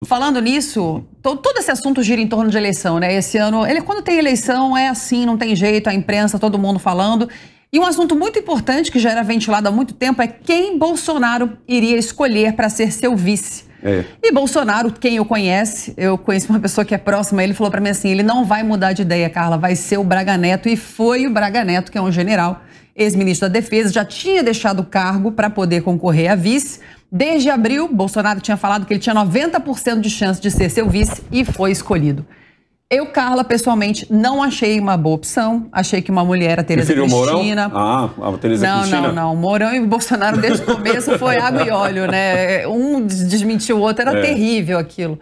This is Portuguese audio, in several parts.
Falando nisso, todo esse assunto gira em torno de eleição, né? Esse ano, quando tem eleição é assim, não tem jeito, a imprensa, todo mundo falando. E um assunto muito importante que já era ventilado há muito tempo é quem Bolsonaro iria escolher para ser seu vice. E Bolsonaro, quem eu conheço uma pessoa que é próxima, ele falou para mim assim, ele não vai mudar de ideia, Carla, vai ser o Braga Neto. E foi o Braga Neto, que é um general, ex-ministro da Defesa, já tinha deixado o cargo para poder concorrer a vice. Desde abril, Bolsonaro tinha falado que ele tinha 90% de chance de ser seu vice e foi escolhido. Eu, Carla, pessoalmente, não achei uma boa opção. Achei que uma mulher, a Tereza Cristina... Ah, a Tereza Cristina. Não. Mourão e Bolsonaro, desde o começo, foi água e óleo, né? Um desmentiu o outro, era terrível aquilo.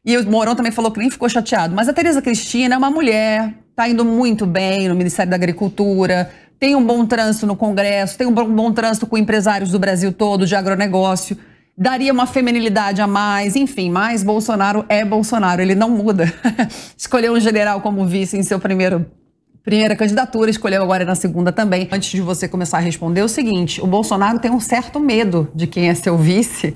E o Mourão também falou que nem ficou chateado. Mas a Tereza Cristina é uma mulher, tá indo muito bem no Ministério da Agricultura, tem um bom trânsito no Congresso, tem um bom trânsito com empresários do Brasil todo, de agronegócio, daria uma feminilidade a mais, enfim, mas Bolsonaro é Bolsonaro, ele não muda. Escolheu um general como vice em seu primeira candidatura, escolheu agora na segunda também. Antes de você começar a responder, o seguinte, o Bolsonaro tem um certo medo de quem é seu vice.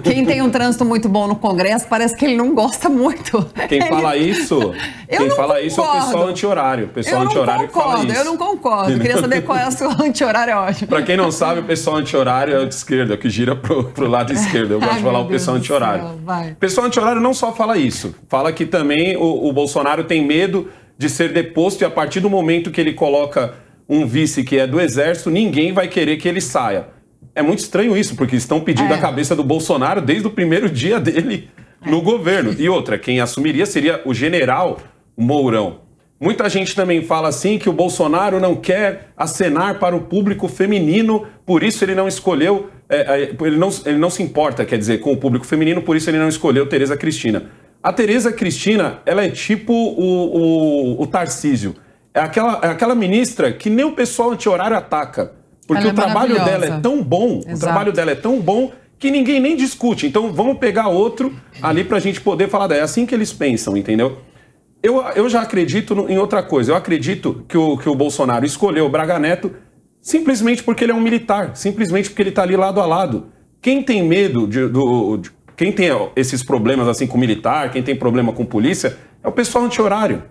Quem tem um trânsito muito bom no Congresso, parece que ele não gosta muito. Quem fala isso é o pessoal anti-horário. O pessoal anti-horário que fala isso. Eu não concordo. Queria saber qual é o seu anti-horário, é ótimo. Pra quem não sabe, o pessoal anti-horário é o de esquerda, que gira pro lado esquerdo. Eu gosto de falar o pessoal anti-horário. O pessoal anti-horário não só fala isso, fala que também o Bolsonaro tem medo de ser deposto e a partir do momento que ele coloca um vice que é do Exército, ninguém vai querer que ele saia. É muito estranho isso, porque estão pedindo a cabeça do Bolsonaro desde o primeiro dia dele no governo. E outra, quem assumiria seria o general Mourão. Muita gente também fala assim que o Bolsonaro não quer acenar para o público feminino, por isso ele não escolheu, ele não se importa, quer dizer, com o público feminino, por isso ele não escolheu Tereza Cristina. A Tereza Cristina, ela é tipo o Tarcísio. É aquela ministra que nem o pessoal anti-horário ataca. Porque o trabalho dela é tão bom, que ninguém nem discute. Então vamos pegar outro ali pra gente poder falar dela. É assim que eles pensam, entendeu? Eu já acredito em outra coisa. Eu acredito que o Bolsonaro escolheu o Braga Neto simplesmente porque ele é um militar. Simplesmente porque ele tá ali lado a lado. Quem tem medo quem tem esses problemas assim com militar, quem tem problema com polícia, é o pessoal anti-horário.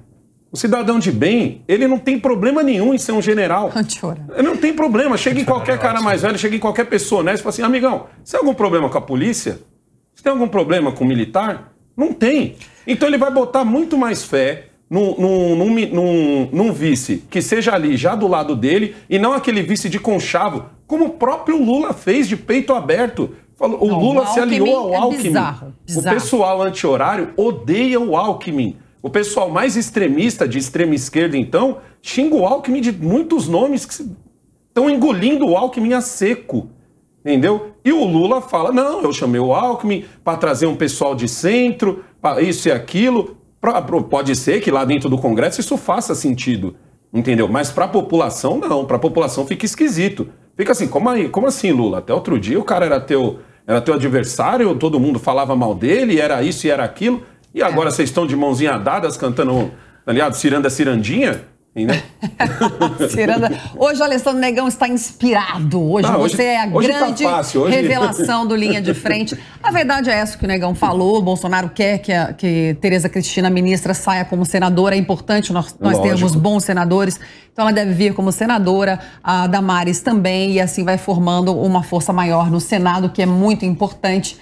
O cidadão de bem, ele não tem problema nenhum em ser um general. Anti-horário. Ele não tem problema. Chega em qualquer cara mais velho, chega em qualquer pessoa honesta e fala assim, amigão, você tem algum problema com a polícia? Você tem algum problema com o militar? Não tem. Então ele vai botar muito mais fé num vice que seja ali já do lado dele e não aquele vice de conchavo, como o próprio Lula fez de peito aberto. O Lula se aliou ao Alckmin. Bizarro. O pessoal anti-horário odeia o Alckmin. O pessoal mais extremista, de extrema esquerda, então, xinga o Alckmin de muitos nomes que estão engolindo o Alckmin a seco. Entendeu? E o Lula fala, não, eu chamei o Alckmin para trazer um pessoal de centro, para isso e aquilo. Pode ser que lá dentro do Congresso isso faça sentido. Entendeu? Mas para a população, não. Para a população fica esquisito. Fica assim, como assim, Lula? Até outro dia o cara era teu adversário, todo mundo falava mal dele, era isso e era aquilo, e agora vocês estão de mãozinha dadas cantando, tá ligado? Ciranda, cirandinha, né? Ciranda. Hoje o Alessandro Negão está inspirado, hoje você é a grande revelação do Linha de Frente. A verdade é essa que o Negão falou, Bolsonaro quer que Tereza Cristina, ministra, saia como senadora, é importante nós termos bons senadores, então ela deve vir como senadora, a Damares também, e assim vai formando uma força maior no Senado, que é muito importante,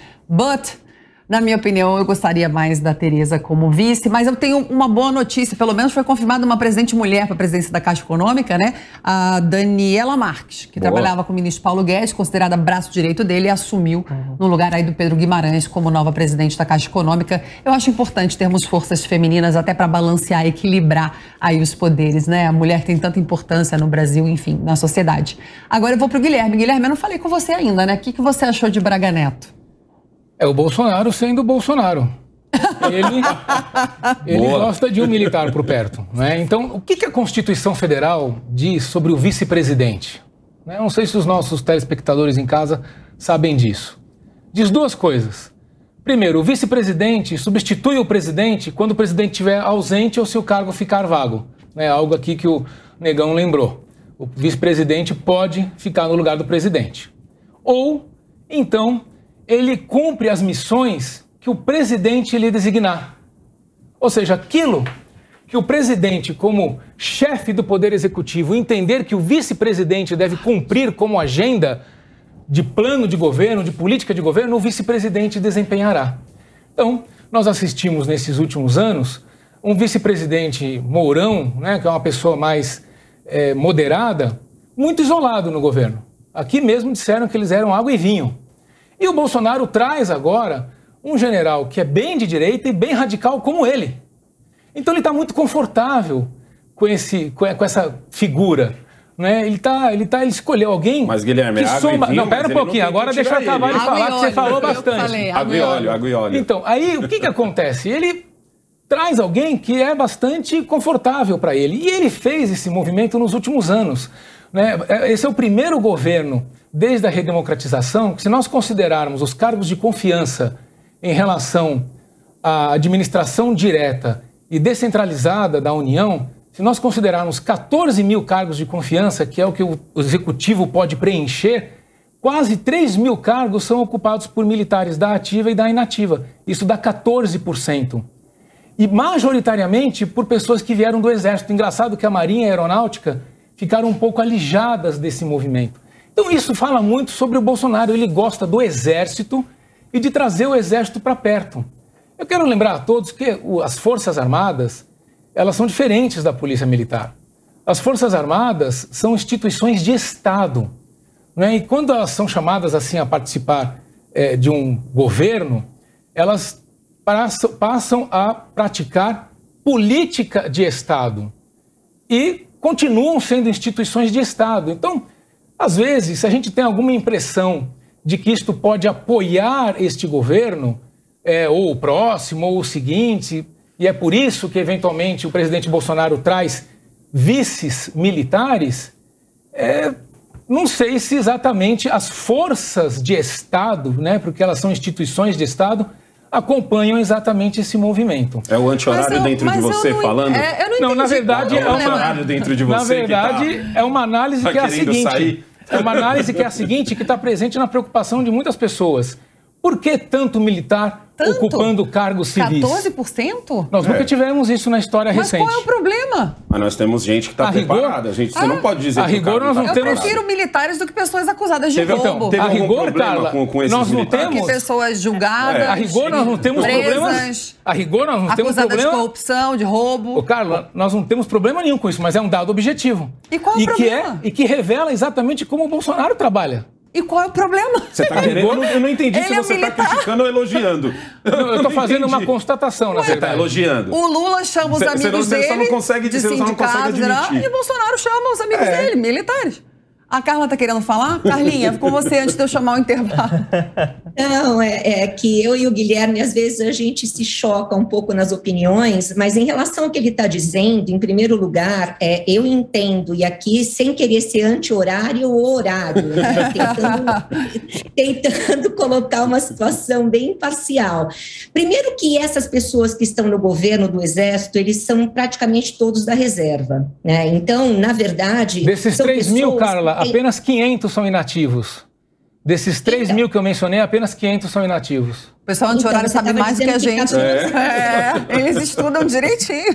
na minha opinião, eu gostaria mais da Tereza como vice, mas eu tenho uma boa notícia, pelo menos foi confirmada uma presidente mulher para a presidência da Caixa Econômica, né? A Daniela Marques, que trabalhava com o ministro Paulo Guedes, considerada braço direito dele, e assumiu no lugar aí do Pedro Guimarães como nova presidente da Caixa Econômica. Eu acho importante termos forças femininas até para balancear, equilibrar aí os poderes, né? A mulher tem tanta importância no Brasil, enfim, na sociedade. Agora eu vou para o Guilherme. Guilherme, eu não falei com você ainda, né? O que você achou de Braga Neto? É o Bolsonaro sendo o Bolsonaro. Ele gosta de um militar por perto, né? Então, o que a Constituição Federal diz sobre o vice-presidente? Não sei se os nossos telespectadores em casa sabem disso. Diz duas coisas. Primeiro, o vice-presidente substitui o presidente quando o presidente estiver ausente ou se o cargo ficar vago. É algo aqui que o Negão lembrou. O vice-presidente pode ficar no lugar do presidente. Ou, então, ele cumpre as missões que o presidente lhe designar. Ou seja, aquilo que o presidente, como chefe do Poder Executivo, entender que o vice-presidente deve cumprir como agenda de plano de governo, de política de governo, o vice-presidente desempenhará. Então, nós assistimos nesses últimos anos um vice-presidente Mourão, né, que é uma pessoa mais moderada, muito isolado no governo. Aqui mesmo disseram que eles eram água e vinho. E o Bolsonaro traz agora um general que é bem de direita e bem radical como ele. Então ele está muito confortável com essa figura. Né? Ele escolheu alguém. Mas, Guilherme, que soma... Não, pera um pouquinho, agora deixa eu acabar de falar, que você falou bastante. Água e óleo. Então, aí o que acontece? Ele traz alguém que é bastante confortável para ele. E ele fez esse movimento nos últimos anos. Né? Esse é o primeiro governo, desde a redemocratização, que se nós considerarmos os cargos de confiança em relação à administração direta e descentralizada da União, se nós considerarmos 14 mil cargos de confiança, que é o que o Executivo pode preencher, quase 3 mil cargos são ocupados por militares da ativa e da inativa. Isso dá 14%. E majoritariamente por pessoas que vieram do Exército. Engraçado que a Marinha e a Aeronáutica ficaram um pouco alijadas desse movimento. Então isso fala muito sobre o Bolsonaro. Ele gosta do Exército e de trazer o Exército para perto. Eu quero lembrar a todos que as Forças Armadas, elas são diferentes da Polícia Militar. As Forças Armadas são instituições de Estado, né? E quando elas são chamadas assim a participar de um governo, elas passam a praticar política de Estado e continuam sendo instituições de Estado. Então, às vezes, se a gente tem alguma impressão de que isto pode apoiar este governo, ou o próximo, ou o seguinte, e é por isso que, eventualmente, o presidente Bolsonaro traz vices militares, não sei se exatamente as forças de Estado, né, porque elas são instituições de Estado, acompanham exatamente esse movimento. É o anti-horário dentro de você falando? Não, na verdade, é o anti-horário dentro de você. Na verdade, é uma análise que é a seguinte. É uma análise que é a seguinte, que está presente na preocupação de muitas pessoas. Por que tanto militar ocupando cargos civis? 14%? Nós nunca tivemos isso na história recente. Mas qual é o problema? Mas nós temos gente que está preparada. Você não pode dizer que rigor nós não temos. Eu prefiro militares do que pessoas acusadas de roubo. A rigor, Carla, nós não temos pessoas julgadas. A rigor nós não temos problemas. A rigor nós não temos problema. Acusadas de corrupção, de roubo. Carla, nós não temos problema nenhum com isso, mas é um dado objetivo. E qual é o problema? E que revela exatamente como o Bolsonaro trabalha. E qual é o problema? Você está querendo? Eu não entendi se você está criticando ou elogiando. Eu estou fazendo uma constatação, na verdade. Você está elogiando. O Lula chama os amigos dele Você não consegue dizer, você não consegue admitir. E o Bolsonaro chama os amigos dele, militares. A Carla está querendo falar? Carlinha, com você antes de eu chamar o intervalo. Não, é que eu e o Guilherme, às vezes, a gente se choca um pouco nas opiniões, mas em relação ao que ele está dizendo, em primeiro lugar, eu entendo, e aqui, sem querer ser anti-horário ou horário, né, tentando colocar uma situação bem imparcial. Primeiro que essas pessoas que estão no governo do Exército, eles são praticamente todos da reserva, né? Então, na verdade... Desses 3 mil, Carla, apenas 500 são inativos. Desses 3 mil que eu mencionei, apenas 500 são inativos. O pessoal anti-horário sabe mais do que a gente. Eles estudam direitinho.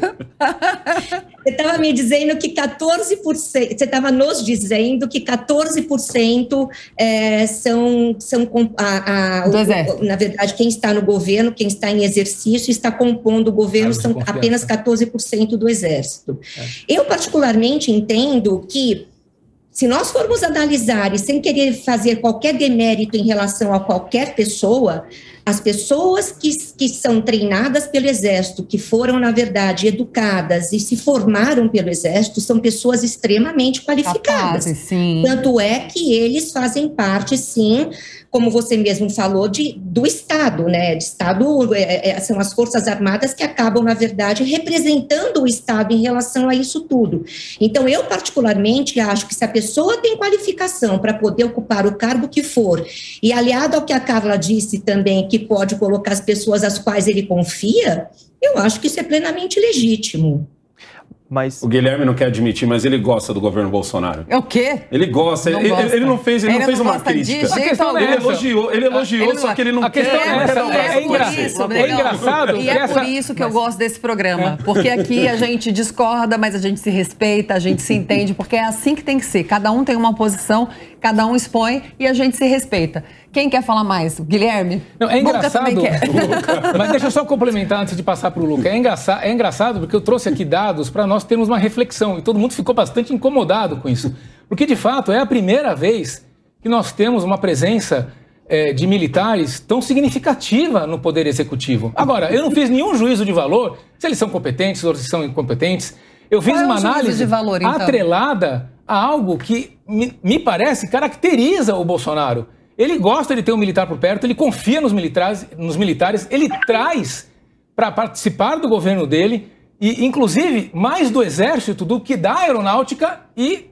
Você estava me dizendo que 14%, você estava nos dizendo que 14% são na verdade, quem está no governo, quem está em exercício, está compondo o governo, são apenas 14% do Exército. Eu, particularmente, entendo que se nós formos analisar e sem querer fazer qualquer demérito em relação a qualquer pessoa, as pessoas que são treinadas pelo Exército, que foram, na verdade, educadas e se formaram pelo Exército, são pessoas extremamente qualificadas. Sim. Tanto é que eles fazem parte, sim, como você mesmo falou, do Estado, né? De Estado, são as Forças Armadas que acabam, na verdade, representando o Estado em relação a isso tudo. Então, eu particularmente acho que se a pessoa tem qualificação para poder ocupar o cargo que for, e aliado ao que a Carla disse também, que pode colocar as pessoas às quais ele confia, eu acho que isso é plenamente legítimo. Mas... O Guilherme não quer admitir, mas ele gosta do governo Bolsonaro. É o quê? Ele gosta. Ele não fez uma crítica. Ele elogiou, só que ele não quer. É engraçado. E é por isso que eu gosto desse programa. Porque aqui a gente discorda, mas a gente se respeita, a gente se entende, porque é assim que tem que ser. Cada um tem uma posição, cada um expõe e a gente se respeita. Quem quer falar mais? O Guilherme? Não, é engraçado. Mas deixa eu só complementar antes de passar para o Luca. É engraçado porque eu trouxe aqui dados para nós termos uma reflexão e todo mundo ficou bastante incomodado com isso. Porque, de fato, é a primeira vez que nós temos uma presença de militares tão significativa no Poder Executivo. Agora, eu não fiz nenhum juízo de valor se eles são competentes ou se são incompetentes. Eu fiz uma análise de valor, então, atrelada a algo que me parece caracteriza o Bolsonaro. Ele gosta de ter um militar por perto, ele confia nos militares, ele traz para participar do governo dele, e inclusive mais do Exército do que da Aeronáutica e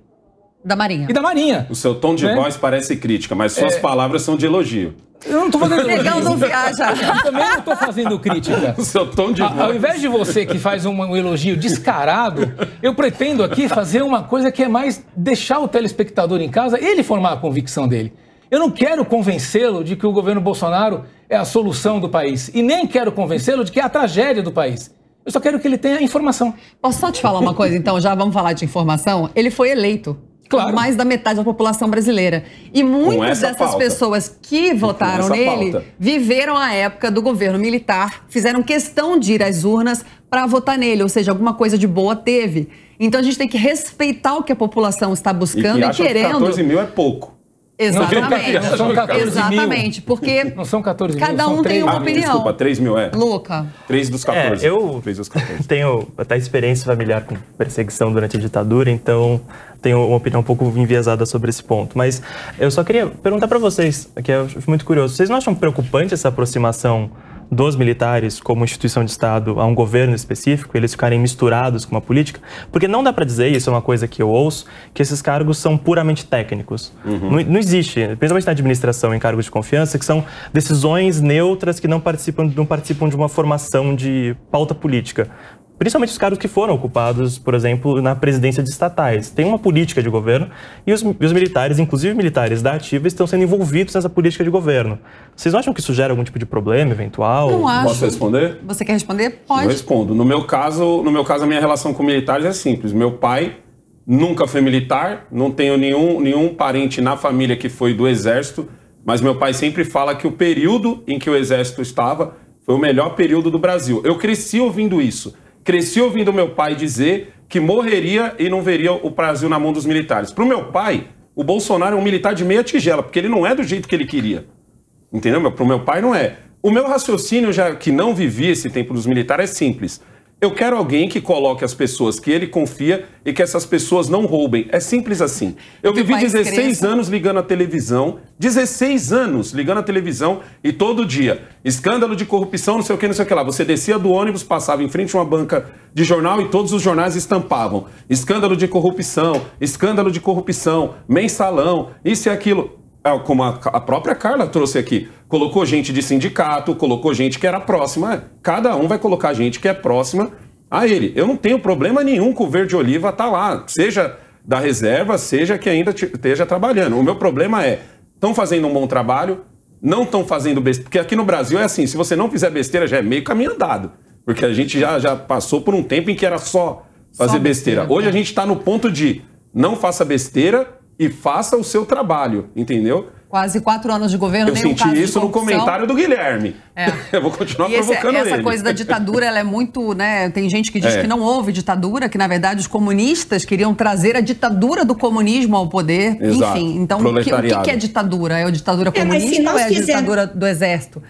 da Marinha. O seu tom de voz parece crítica, mas suas palavras são de elogio. Eu não estou fazendo elogio. Legal, não viaja. Eu também não estou fazendo crítica. O seu tom de voz. Ao invés de você que faz um elogio descarado, eu pretendo aqui fazer uma coisa que é mais deixar o telespectador em casa, ele formar a convicção dele. Eu não quero convencê-lo de que o governo Bolsonaro é a solução do país. E nem quero convencê-lo de que é a tragédia do país. Eu só quero que ele tenha informação. Posso só te falar uma coisa, então? Já vamos falar de informação? Ele foi eleito. Claro. Mais da metade da população brasileira. E muitas dessas pessoas que votaram nele viveram a época do governo militar, fizeram questão de ir às urnas para votar nele. Ou seja, alguma coisa de boa teve. Então a gente tem que respeitar o que a população está buscando e querendo. Que 14 mil é pouco. Exatamente. Não são 14 Exatamente, mil. Porque não são 14 mil, cada um tem uma opinião. Desculpa, 3 mil é. Luca. 3 dos 14. Eu 3 dos 14. tenho até experiência familiar com perseguição durante a ditadura, então tenho uma opinião um pouco enviesada sobre esse ponto. Mas eu só queria perguntar para vocês, que eu acho muito curioso, vocês não acham preocupante essa aproximação dos militares como instituição de Estado a um governo específico, eles ficarem misturados com uma política? Porque não dá para dizer, isso é uma coisa que eu ouço, que esses cargos são puramente técnicos. Não existe, principalmente na administração, em cargos de confiança, que são decisões neutras que não participam de uma formação de pauta política. Principalmente os cargos que foram ocupados, por exemplo, na presidência de estatais. Tem uma política de governo e os militares, inclusive militares da ativa, estão sendo envolvidos nessa política de governo. Vocês não acham que isso gera algum tipo de problema eventual? Não acho. Posso responder? Você quer responder? Pode. Eu respondo. No meu caso, a minha relação com militares é simples. Meu pai nunca foi militar, não tenho nenhum parente na família que foi do Exército, mas meu pai sempre fala que o período em que o Exército estava foi o melhor período do Brasil. Eu cresci ouvindo isso. Cresci ouvindo meu pai dizer que morreria e não veria o Brasil na mão dos militares. Para o meu pai, o Bolsonaro é um militar de meia tigela, porque ele não é do jeito que ele queria. Entendeu? Para o meu pai não é. O meu raciocínio, já que não vivi esse tempo dos militares, é simples. Eu quero alguém que coloque as pessoas que ele confia e que essas pessoas não roubem. É simples assim. Eu vivi 16 anos ligando a televisão, 16 anos ligando a televisão e todo dia, escândalo de corrupção, não sei o que lá. Você descia do ônibus, passava em frente a uma banca de jornal e todos os jornais estampavam. Escândalo de corrupção, mensalão, isso e aquilo. Como a própria Carla trouxe aqui, colocou gente de sindicato, colocou gente que era próxima, cada um vai colocar gente que é próxima a ele. Eu não tenho problema nenhum com o Verde Oliva estar lá, seja da reserva, seja que ainda esteja trabalhando. O meu problema é, estão fazendo um bom trabalho, não estão fazendo besteira, porque aqui no Brasil é assim, se você não fizer besteira já é meio caminho andado, porque a gente já passou por um tempo em que era só fazer besteira. Hoje a gente está no ponto de não faça besteira e faça o seu trabalho, entendeu? Quase 4 anos de governo, eu senti isso no comentário do Guilherme. Eu vou continuar provocando ele. Essa coisa da ditadura, ela é muito, né? Tem gente que diz que não houve ditadura, que na verdade os comunistas queriam trazer a ditadura do comunismo ao poder. Exato. Enfim, então o que é ditadura? É a ditadura comunista ou é a ditadura do exército?